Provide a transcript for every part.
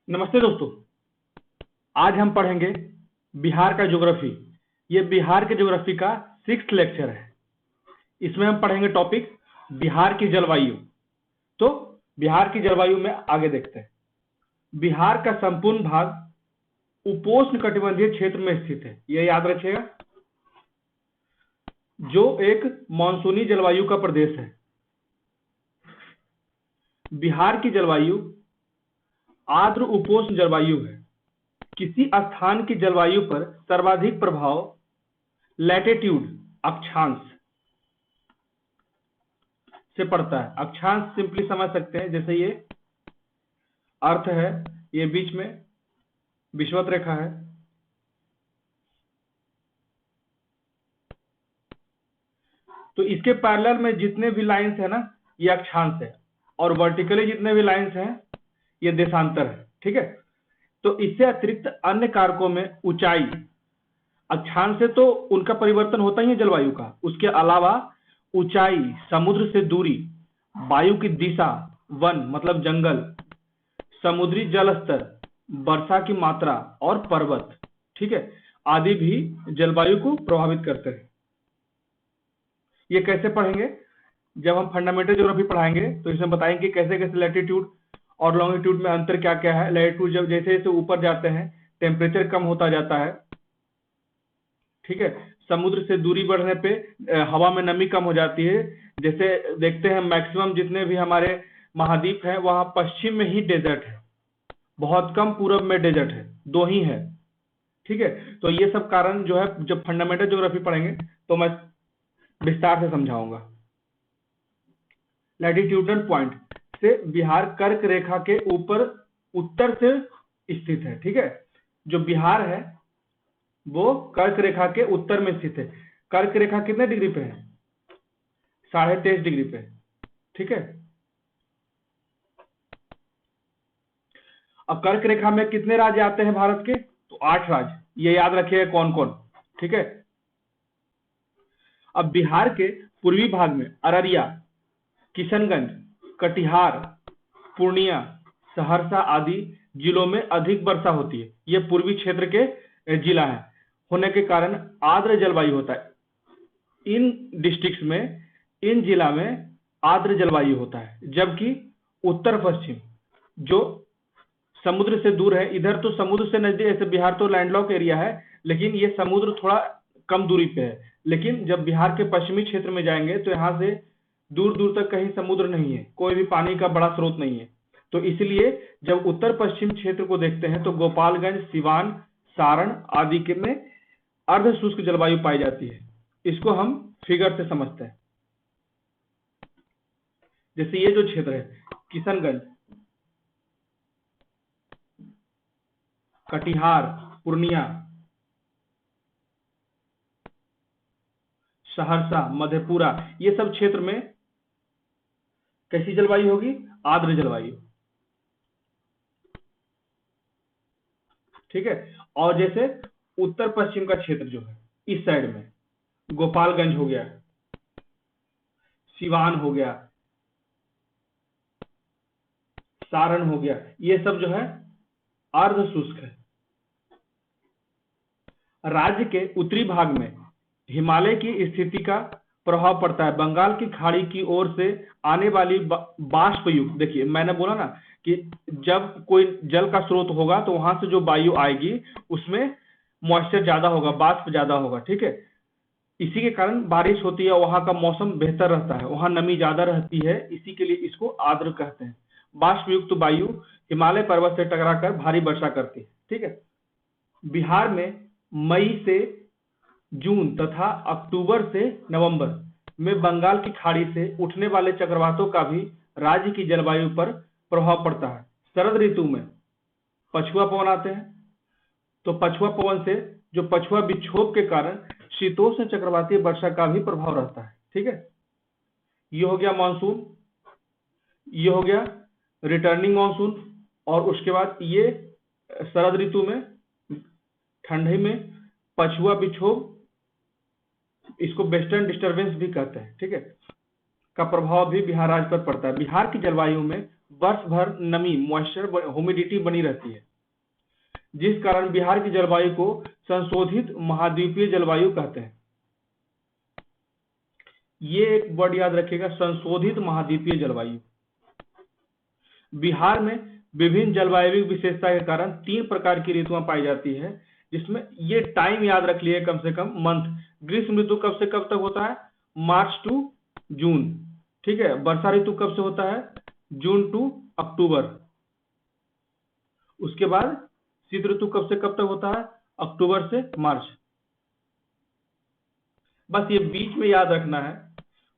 नमस्ते दोस्तों। आज हम पढ़ेंगे बिहार का ज्योग्राफी। ये बिहार के ज्योग्राफी का 6th लेक्चर है। इसमें हम पढ़ेंगे टॉपिक बिहार की जलवायु। तो बिहार की जलवायु में आगे देखते हैं। बिहार का संपूर्ण भाग उपोष्ण कटिबंधीय क्षेत्र में स्थित है, यह याद रखिएगा, जो एक मानसूनी जलवायु का प्रदेश है। बिहार की जलवायु आर्द्र उपोष्ण जलवायु है। किसी स्थान की जलवायु पर सर्वाधिक प्रभाव लैटिट्यूड अक्षांश से पड़ता है। अक्षांश सिंपली समझ सकते हैं, जैसे ये अर्थ है, ये बीच में विषुवत रेखा है, तो इसके पैरेलल में जितने भी लाइंस है ना, ये अक्षांश है, और वर्टिकली जितने भी लाइंस हैं ये देशांतर है। ठीक है, तो इससे अतिरिक्त अन्य कारकों में ऊंचाई, अक्षांश से तो उनका परिवर्तन होता ही है जलवायु का, उसके अलावा ऊंचाई, समुद्र से दूरी, वायु की दिशा, वन मतलब जंगल, समुद्री जल स्तर, वर्षा की मात्रा और पर्वत, ठीक है, आदि भी जलवायु को प्रभावित करते हैं। ये कैसे पढ़ेंगे? जब हम फंडामेंटल ज्योग्राफी पढ़ाएंगे तो इसमें बताएंगे कैसे कैसे लैटिट्यूड और लॉन्गिट्यूड में अंतर क्या क्या है। लैटिट्यूड जब जैसे जैसे ऊपर जाते हैं टेम्परेचर कम होता जाता है, ठीक है, समुद्र से दूरी बढ़ने पे हवा में नमी कम हो जाती है। जैसे देखते हैं मैक्सिमम जितने भी हमारे महाद्वीप हैं वहां पश्चिम में ही डेजर्ट है, बहुत कम पूरब में डेजर्ट है, दो ही है। ठीक है, तो ये सब कारण जो है जब फंडामेंटल ज्योग्राफी पढ़ेंगे तो मैं विस्तार से समझाऊंगा। लैटिट्यूडनल पॉइंट से बिहार कर्क रेखा के ऊपर उत्तर से स्थित है। ठीक है, जो बिहार है वो कर्क रेखा के उत्तर में स्थित है। कर्क रेखा कितने डिग्री पे है? 23.5 डिग्री पे। ठीक है, अब कर्क रेखा में कितने राज्य आते हैं भारत के? तो 8 राज्य, ये याद रखिएगा कौन कौन। ठीक है, अब बिहार के पूर्वी भाग में अररिया, किशनगंज, कटिहार, पूर्णिया, सहरसा आदि जिलों में अधिक वर्षा होती है। ये पूर्वी क्षेत्र के जिला है, होने के कारण आर्द्र जलवायु होता है। इन डिस्ट्रिक्ट्स में, इन जिला में आर्द्र जलवायु होता है, जबकि उत्तर पश्चिम जो समुद्र से दूर है, इधर तो समुद्र से नजदीक, ऐसे बिहार तो लैंडलॉक एरिया है, लेकिन ये समुद्र थोड़ा कम दूरी पे है। लेकिन जब बिहार के पश्चिमी क्षेत्र में जाएंगे तो यहाँ से दूर दूर तक कहीं समुद्र नहीं है, कोई भी पानी का बड़ा स्रोत नहीं है। तो इसलिए जब उत्तर पश्चिम क्षेत्र को देखते हैं तो गोपालगंज, सिवान, सारण आदि के में अर्ध शुष्क जलवायु पाई जाती है। इसको हम फिगर से समझते हैं। जैसे ये जो क्षेत्र है, किशनगंज, कटिहार, पूर्णिया, सहरसा, मधेपुरा, ये सब क्षेत्र में कैसी जलवायु होगी? आर्द्र जलवायु। ठीक है, और जैसे उत्तर पश्चिम का क्षेत्र जो है इस साइड में, गोपालगंज हो गया, सिवान हो गया, सारण हो गया, ये सब जो है अर्ध शुष्क है। राज्य के उत्तरी भाग में हिमालय की स्थिति का प्रभाव पड़ता है। बंगाल की खाड़ी की ओर से आने वाली बाष्पयुक्त, देखिए मैंने बोला ना कि जब कोई जल का स्रोत होगा तो वहां से जो वायु आएगी उसमें मॉइस्चर ज्यादा होगा, बाष्प ज्यादा होगा। ठीक है, इसी के कारण बारिश होती है, वहां का मौसम बेहतर रहता है, वहां नमी ज्यादा रहती है, इसी के लिए इसको आर्द्र कहते हैं। बाष्पयुक्त वायु हिमालय पर्वत से टकराकर भारी वर्षा करती है। ठीक है, बिहार में मई से जून तथा अक्टूबर से नवंबर में बंगाल की खाड़ी से उठने वाले चक्रवातों का भी राज्य की जलवायु पर प्रभाव पड़ता है। शरद ऋतु में पछुआ पवन आते हैं, तो पछुआ पवन से जो पछुआ विक्षोभ के कारण शीतोष्ण चक्रवातीय वर्षा का भी प्रभाव रहता है। ठीक है, ये हो गया मानसून, ये हो गया रिटर्निंग मानसून, और उसके बाद ये शरद ऋतु में ठंडी में पछुआ विक्षोभ, इसको वेस्टर्न डिस्टर्बेंस भी कहते हैं, ठीक है, का प्रभाव भी बिहार राज्य पर पड़ता है। बिहार की जलवायु में वर्ष भर नमी मॉइस्चर ह्यूमिडिटी बनी रहती है, जिस कारण बिहार की जलवायु को संशोधित महाद्वीपीय जलवायु कहते हैं। ये एक वर्ड याद रखिएगा, संशोधित महाद्वीपीय जलवायु। बिहार में विभिन्न जलवायु विशेषता के कारण 3 प्रकार की ऋतुएं पाई जाती है, जिसमें ये टाइम याद रख लिए कम से कम मंथ। ग्रीष्म ऋतु कब से कब तक होता है? मार्च टू जून, ठीक है। वर्षा ऋतु कब से होता है? जून टू अक्टूबर। उसके बाद शीत ऋतु कब से कब तक होता है? अक्टूबर से मार्च। बस ये बीच में याद रखना है।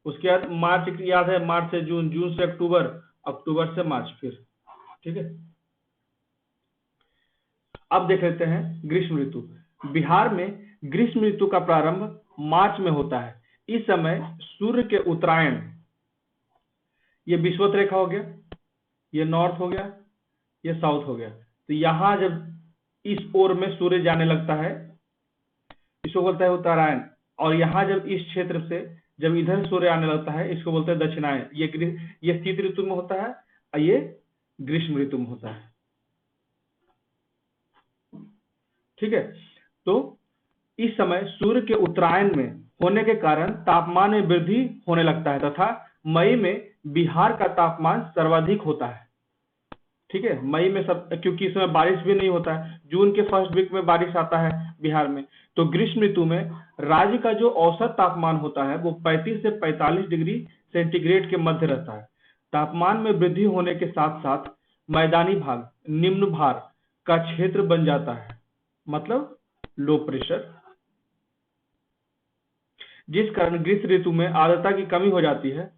उसके बाद मार्च याद है, मार्च से जून, जून से अक्टूबर, अक्टूबर से मार्च फिर, ठीक है। अब देख लेते हैं ग्रीष्म ऋतु। बिहार में ग्रीष्म ऋतु का प्रारंभ मार्च में होता है। इस समय सूर्य के उत्तरायण, ये विषुवत रेखा हो गया, ये नॉर्थ हो गया, ये साउथ हो गया। तो यहां जब इस ओर में सूर्य जाने लगता है, इसको बोलता है उत्तरायण। और यहाँ जब इस क्षेत्र से जब इधर सूर्य आने लगता है, इसको बोलते हैं दक्षिणायन। ये शीत ऋतु में होता है और ये ग्रीष्म ऋतु में होता है, ठीक है। तो इस समय सूर्य के उत्तरायण में होने के कारण तापमान में वृद्धि होने लगता है तथा मई में बिहार का तापमान सर्वाधिक होता है, ठीक है। मई में क्योंकि इस समय बारिश भी नहीं होता है, जून के फर्स्ट वीक में बारिश आता है बिहार में। तो ग्रीष्म ऋतु में राज्य का जो औसत तापमान होता है वो 35 से 45 डिग्री सेंटीग्रेड के मध्य रहता है। तापमान में वृद्धि होने के साथ साथ मैदानी भाग निम्न भार का क्षेत्र बन जाता है, मतलब लो प्रेशर, जिस कारण ग्रीष्म ऋतु में आर्द्रता की कमी हो जाती है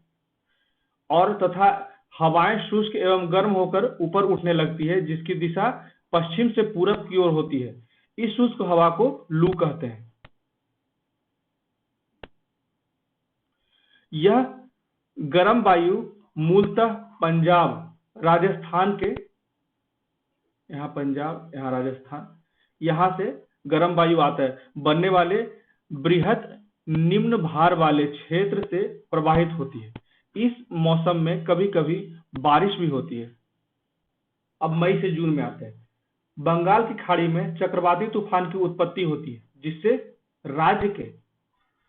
और तथा हवाएं शुष्क एवं गर्म होकर ऊपर उठने लगती है, जिसकी दिशा पश्चिम से पूरब की ओर होती है। इस शुष्क हवा को लू कहते हैं। यह गर्म वायु मूलतः पंजाब, राजस्थान के, यहाँ पंजाब, यहाँ राजस्थान, यहाँ से गर्म वायु आता है, बनने वाले बृहत निम्न भार वाले क्षेत्र से प्रवाहित होती है। इस मौसम में कभी कभी बारिश भी होती है। अब मई से जून में आते हैं। बंगाल की खाड़ी में चक्रवाती तूफान की उत्पत्ति होती है, जिससे राज्य के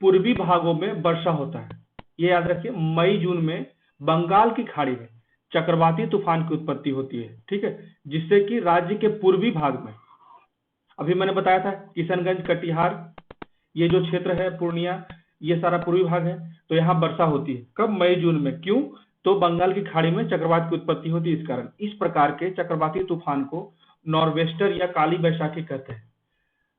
पूर्वी भागों में वर्षा होता है। ये याद रखिए, मई जून में बंगाल की खाड़ी में चक्रवाती तूफान की उत्पत्ति होती है, ठीक है, जिससे कि राज्य के पूर्वी भाग में, अभी मैंने बताया था किशनगंज, कटिहार, ये जो क्षेत्र है, पूर्णिया, ये सारा पूर्वी भाग है। तो यहाँ वर्षा होती है कब? मई जून में। क्यों? तो बंगाल की खाड़ी में चक्रवात की उत्पत्ति होती है, इस कारण। इस प्रकार के चक्रवाती तूफान को नॉर्वेस्टर या काली बैसाखी कहते हैं।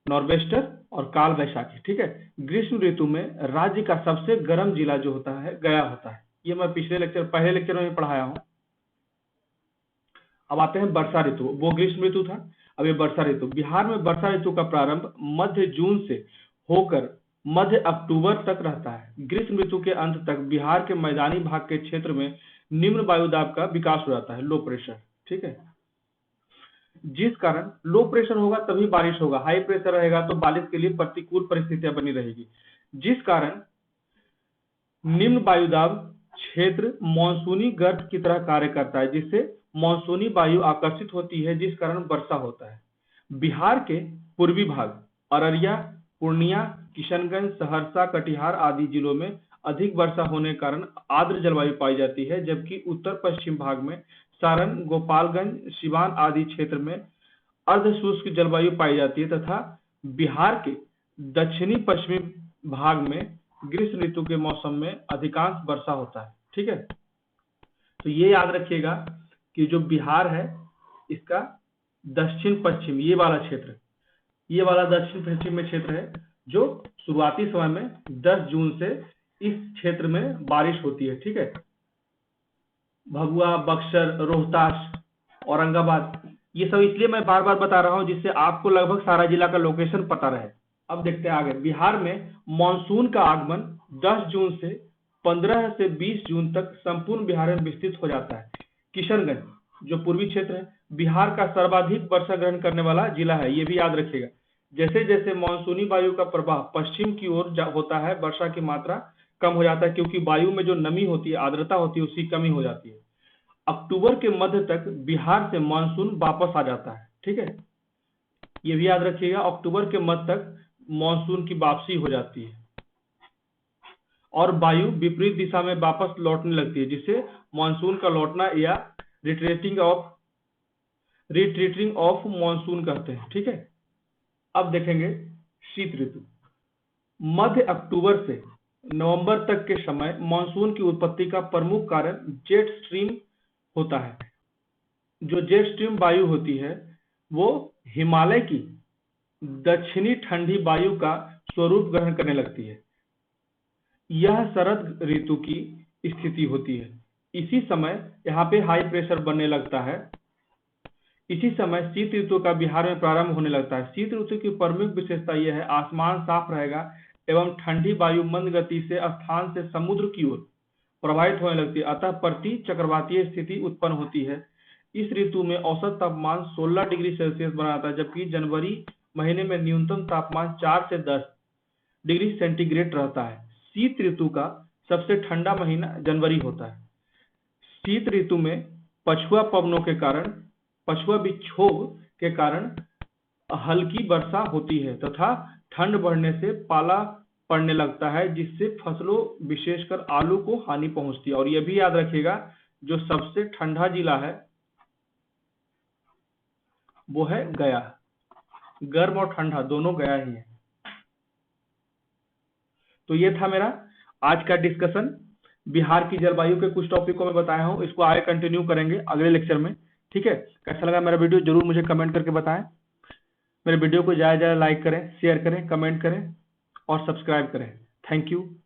नॉर्वेस्टर और काल बैसाखी, ठीक है। ग्रीष्म ऋतु में राज्य का सबसे गर्म जिला जो होता है गया होता है। ये मैं पहले लेक्चर में पढ़ाया हूँ। अब आते हैं वर्षा ऋतु। वो ग्रीष्म ऋतु था, अब ये वर्षा ऋतु। बिहार में वर्षा ऋतु का प्रारंभ मध्य जून से होकर मध्य अक्टूबर तक रहता है। ग्रीष्म ऋतु के अंत तक बिहार के मैदानी भाग के क्षेत्र में निम्न वायुदाब का विकास हो जाता है, लो प्रेशर, ठीक है। जिस कारण लो प्रेशर होगा तभी बारिश होगा, हाई प्रेशर रहेगा तो बारिश के लिए प्रतिकूल परिस्थितियां बनी रहेगी। जिस कारण निम्न वायुदाब क्षेत्र मानसूनी गर्त की तरह कार्य करता है, जिससे मानसूनी वायु आकर्षित होती है, जिस कारण वर्षा होता है। बिहार के पूर्वी भाग अररिया, पूर्णिया, किशनगंज, सहरसा, कटिहार आदि जिलों में अधिक वर्षा होने के कारण आर्द्र जलवायु पाई जाती है, जबकि उत्तर पश्चिम भाग में सारण, गोपालगंज, सिवान आदि क्षेत्र में अर्ध शुष्क जलवायु पाई जाती है तथा बिहार के दक्षिणी पश्चिमी भाग में ग्रीष्म ऋतु के मौसम में अधिकांश वर्षा होता है, ठीक है। तो ये याद रखिएगा कि जो बिहार है इसका दक्षिण पश्चिम, ये वाला क्षेत्र, ये वाला दक्षिण पश्चिम में क्षेत्र है, जो शुरुआती समय में 10 जून से इस क्षेत्र में बारिश होती है, ठीक है। भभुआ, बक्सर, रोहतास, औरंगाबाद, ये सब इसलिए मैं बार बार बता रहा हूं जिससे आपको लगभग सारा जिला का लोकेशन पता रहे। अब देखते हैं आगे। बिहार में मानसून का आगमन 10 जून से 15 से 20 जून तक संपूर्ण बिहार में विस्तृत हो जाता है। किशनगंज जो पूर्वी क्षेत्र है, बिहार का सर्वाधिक वर्षा ग्रहण करने वाला जिला है, ये भी याद रखिएगा। जैसे जैसे मानसूनी वायु का प्रवाह पश्चिम की ओर होता है, वर्षा की मात्रा कम हो जाता है, क्योंकि वायु में जो नमी होती है, आर्द्रता होती है, उसकी कमी हो जाती है। अक्टूबर के मध्य तक बिहार से मानसून वापस आ जाता है। ठीक है, ये भी याद रखिएगा, अक्टूबर के मध्य तक मानसून की वापसी हो जाती है और वायु विपरीत दिशा में वापस लौटने लगती है, जिसे मानसून का लौटना या रिट्रीटिंग ऑफ मानसून कहते हैं। ठीक है, अब देखेंगे शीत ऋतु। मध्य अक्टूबर से नवंबर तक के समय मानसून की उत्पत्ति का प्रमुख कारण जेट स्ट्रीम होता है। जो जेट स्ट्रीम वायु होती है वो हिमालय की दक्षिणी ठंडी वायु का स्वरूप ग्रहण करने लगती है। यह शरद ऋतु की स्थिति होती है। इसी समय यहाँ पे हाई प्रेशर बनने लगता है। इसी समय शीत ऋतु का बिहार में प्रारंभ होने लगता है। शीत ऋतु की प्रमुख विशेषता यह है, आसमान साफ रहेगा एवं ठंडी वायु मंद गति से स्थान से समुद्र की ओर प्रवाहित होने लगती है, अतः प्रति चक्रवातीय स्थिति उत्पन्न होती है। इस ऋतु में औसत तापमान 16 डिग्री सेल्सियस बना रहता है, जबकि जनवरी महीने में न्यूनतम तापमान 4 से 10 डिग्री सेंटीग्रेड रहता है। शीत ऋतु का सबसे ठंडा महीना जनवरी होता है। शीत ऋतु में पछुआ विक्षोभ के कारण हल्की वर्षा होती है तथा ठंड बढ़ने से पाला पड़ने लगता है, जिससे फसलों विशेषकर आलू को हानि पहुंचती है। और यह भी याद रखिएगा, जो सबसे ठंडा जिला है वो है गया। गर्म और ठंडा दोनों गया ही है। तो ये था मेरा आज का डिस्कशन। बिहार की जलवायु के कुछ टॉपिक को मैं बताया हूँ, इसको आगे कंटिन्यू करेंगे अगले लेक्चर में। ठीक है, कैसा लगा मेरा वीडियो जरूर मुझे कमेंट करके बताएं। मेरे वीडियो को ज़्यादा से ज़्यादा लाइक करें, शेयर करें, कमेंट करें और सब्सक्राइब करें। Thank you.